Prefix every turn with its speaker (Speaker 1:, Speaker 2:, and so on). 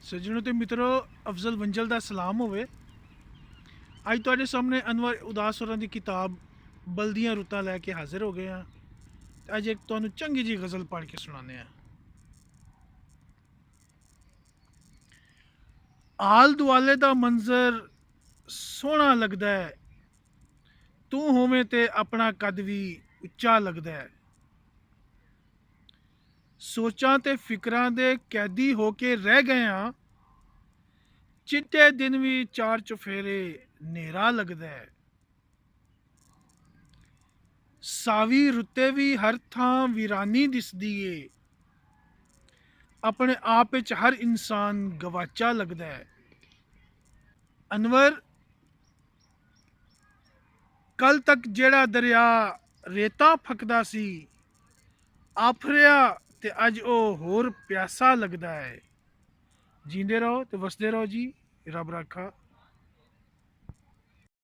Speaker 1: सज्जनों ते मित्रों, अफजल वंजल का सलाम होवे। अज तुहाडे सामने अनवर उदास होरां दी किताब बलदियां रुत्तां लैके हाजिर हो गए हैं। अज एक तुहानू चंगी जी गज़ल पढ़ के सुनाने हैं। आल दुआले दा मंजर सोहना लगदा है, तू होवें ते अपना कद भी उच्चा लगदा है। सोचां ते फिकरां दे कैदी होके रह गए हां, चिट्टे दिन भी चार चुफेरे नेरा लगदा है। सावी रुत्ते भी हर थां वीरानी दिसदी ए, अपने आप च हर इंसान गवाचा लगदा है। अनवर, कल तक जेड़ा दरिया रेता फकदा सी, आफरिया ते अज ओ होर प्यासा लगदा है। जींदे रहो ते वसदे रहो जी। रब राखा।